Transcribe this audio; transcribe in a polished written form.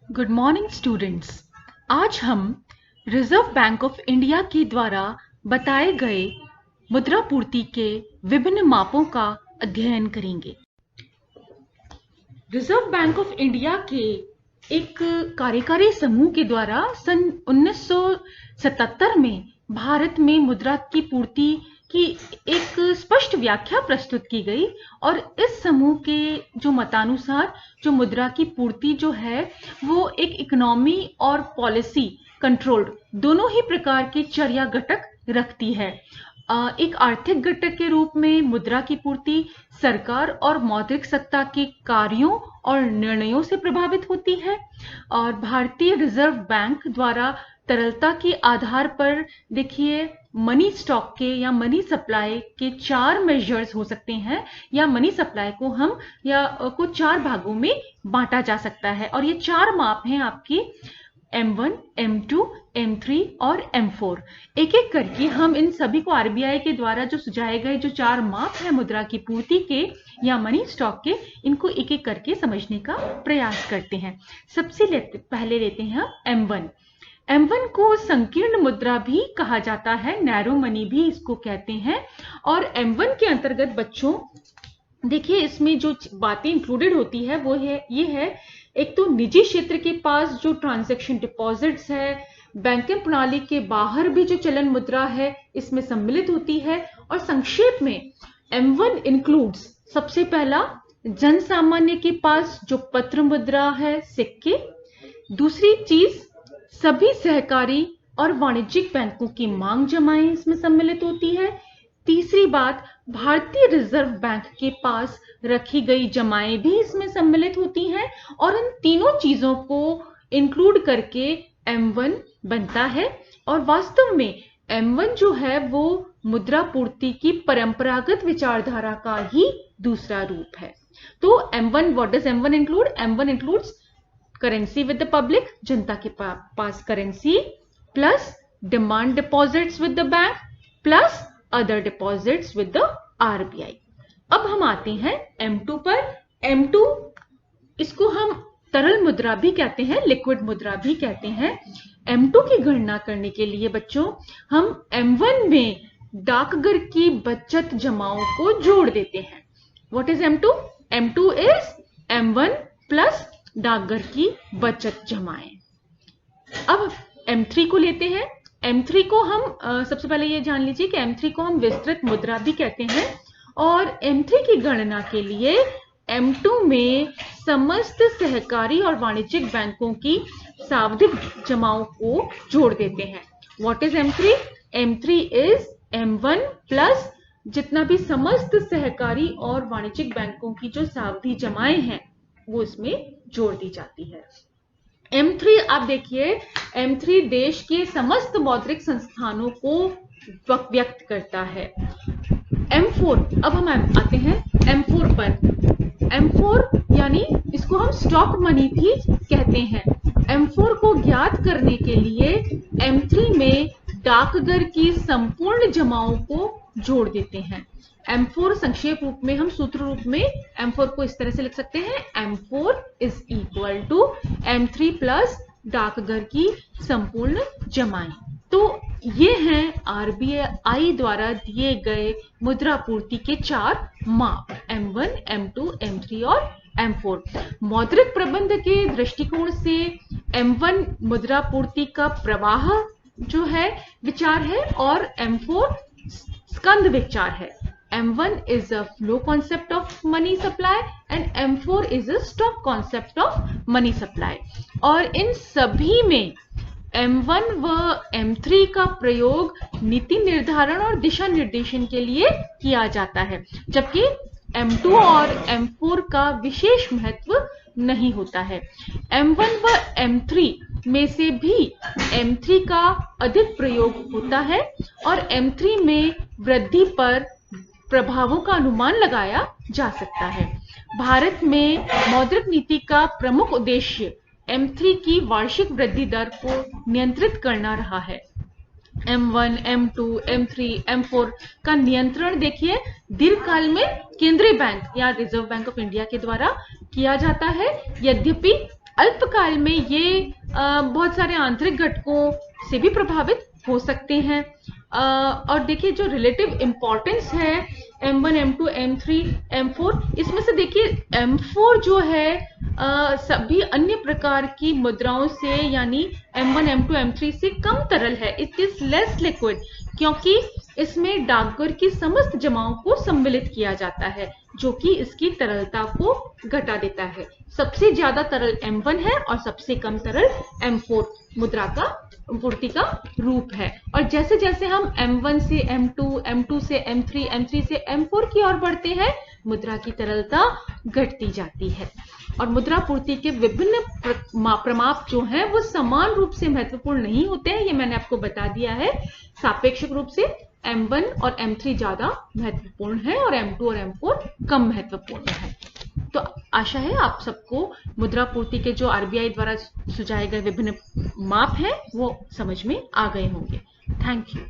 Good morning students. आज हम reserve bank of India के द्वारा बताए गए मुद्रा पूर्ति के विभिन्न मापों का अध्ययन करेंगे। रिजर्व बैंक ऑफ इंडिया के एक कार्यकारी समूह के द्वारा सन 1977 में भारत में मुद्रा की पूर्ति की एक स्पष्ट व्याख्या प्रस्तुत की गई और इस समूह के जो मतानुसार जो मुद्रा की पूर्ति जो है वो एक इकोनॉमी और पॉलिसी कंट्रोल्ड दोनों ही प्रकार के चर्या घटक रखती है। एक आर्थिक घटक के रूप में मुद्रा की पूर्ति सरकार और मौद्रिक सत्ता के कार्यों और निर्णयों से प्रभावित होती है और भारतीय रिजर्व बैंक द्वारा तरलता के आधार पर देखिए मनी स्टॉक के या मनी सप्लाई के 4 मेजर्स हो सकते हैं या मनी सप्लाई को हम या को 4 भागों में बांटा जा सकता है और ये 4 माप हैं आपकी M1, M2, M3 और M4। एक एक करके हम इन सभी को आरबीआई के द्वारा जो सुझाए गए जो 4 माप है मुद्रा की पूर्ति के या मनी स्टॉक के, इनको एक एक करके समझने का प्रयास करते हैं। सबसे पहले लेते हैं M1। M1 को संकीर्ण मुद्रा भी कहा जाता है, नैरो मनी भी इसको कहते हैं। और M1 के अंतर्गत बच्चों देखिए इसमें जो बातें इंक्लूडेड होती है वो है ये है, एक तो निजी क्षेत्र के पास जो ट्रांजैक्शन डिपॉजिट्स है, बैंकिंग प्रणाली के बाहर भी जो चलन मुद्रा है इसमें सम्मिलित होती है। और संक्षेप में M1 इंक्लूड्स सबसे पहला जन सामान्य के पास जो पत्र मुद्रा है, सिक्के। दूसरी चीज सभी सहकारी और वाणिज्यिक बैंकों की मांग जमाएं इसमें सम्मिलित होती है। तीसरी बात भारतीय रिजर्व बैंक के पास रखी गई जमाएं भी इसमें सम्मिलित होती हैं और इन तीनों चीजों को इंक्लूड करके M1 बनता है। और वास्तव में M1 जो है वो मुद्रा पूर्ति की परंपरागत विचारधारा का ही दूसरा रूप है। तो M1, what does M1 include? M1 includes currency with the public, जनता के पास currency, plus demand deposits with the bank, plus other deposits with the RBI. अब हम आते हैं M2 पर। M2 इसको हम तरल मुद्रा भी कहते हैं, लिक्विड मुद्रा भी कहते हैं। M2 की गणना करने के लिए बच्चों हम M1 में डाकघर की बचत जमाओं को जोड़ देते हैं। What is M2? M2 is M1 plus डाकघर की बचत जमाएं। अब M3 को लेते हैं। M3 को हम सबसे पहले ये जान लीजिए कि M3 को हम विस्तृत मुद्रा भी कहते हैं और M3 की गणना के लिए M2 में समस्त सहकारी और वाणिज्यिक बैंकों की सावधिक जमाओं को जोड़ देते हैं। What is M3? M3 is M1 plus जितना भी समस्त सहकारी और वाणिज्यिक बैंकों की जो सावधि जमाएं हैं वो इसमें जोड़ दी जाती है। M3 आप देखिए M3 देश के समस्त मौद्रिक संस्थानों को व्यक्त करता है। M4, अब हम आते हैं M4 पर। M4 यानी इसको हम स्टॉक मनी भी कहते हैं। M4 को ज्ञात करने के लिए M3 में डाकघर की संपूर्ण जमाओं को जोड़ देते हैं। M4 संक्षेप रूप में हम सूत्र रूप में M4 को इस तरह से लिख सकते हैं, M4 is equal to M3 plus डाकघर की संपूर्ण जमाएं। तो ये हैं आरबीआई द्वारा दिए गए मुद्रा पूर्ति के 4 माप, M1, M2, M3 और M4। मौद्रिक प्रबंध के दृष्टिकोण से M1 मुद्रा पूर्ति का प्रवाह जो है विचार है और M4 स्कंद विचार है। M1 is a flow concept of money supply and M4 is a stock concept of money supply। और इन सभी में M1 व M3 का प्रयोग नीति निर्धारण और दिशा निर्देशन के लिए किया जाता है, जबकि M2 और M4 का विशेष महत्व नहीं होता है। M1 व M3 में से भी M3 का अधिक प्रयोग होता है और M3 में वृद्धि पर प्रभावों का अनुमान लगाया जा सकता है। भारत में मौद्रिक नीति का प्रमुख उद्देश्य M3 की वार्षिक वृद्धि दर को नियंत्रित करना रहा है। M1, M2, M3, M4 का नियंत्रण देखिए दीर्घकाल में केंद्रीय बैंक या रिजर्व बैंक ऑफ इंडिया के द्वारा किया जाता है। यद्यपि अल्पकाल में ये बहुत सारे आंतरिक घटकों से भी प्रभावित हो सकते हैं। और देखिए जो रिलेटिव इंपॉर्टेंस है M1, M2, M3, M4, इसमें से देखिए M4 जो है सभी अन्य प्रकार की मुद्राओं से यानी M1, M2, M3 से कम तरल है। इट इज लेस लिक्विड, क्योंकि इसमें डाकघर की समस्त जमाओं को सम्मिलित किया जाता है, जो कि इसकी तरलता को घटा देता है। सबसे ज्यादा तरल M1 है और सबसे कम तरल M4 मुद्रा का पूर्ति का रूप है। और जैसे जैसे हम M1 से M2, M2 से M3, M3 से M4 की ओर बढ़ते हैं, मुद्रा की तरलता घटती जाती है। और मुद्रा पूर्ति के विभिन्न प्रमाप जो हैं वो समान रूप से महत्वपूर्ण नहीं होते हैं, ये मैंने आपको बता दिया है। सापेक्षिक रूप से M1 और M3 ज्यादा महत्वपूर्ण है और M2 और M4 कम महत्वपूर्ण है। तो आशा है आप सबको मुद्रा पूर्ति के जो आरबीआई द्वारा सुझाए गए विभिन्न माप हैं वो समझ में आ गए होंगे। Thank you.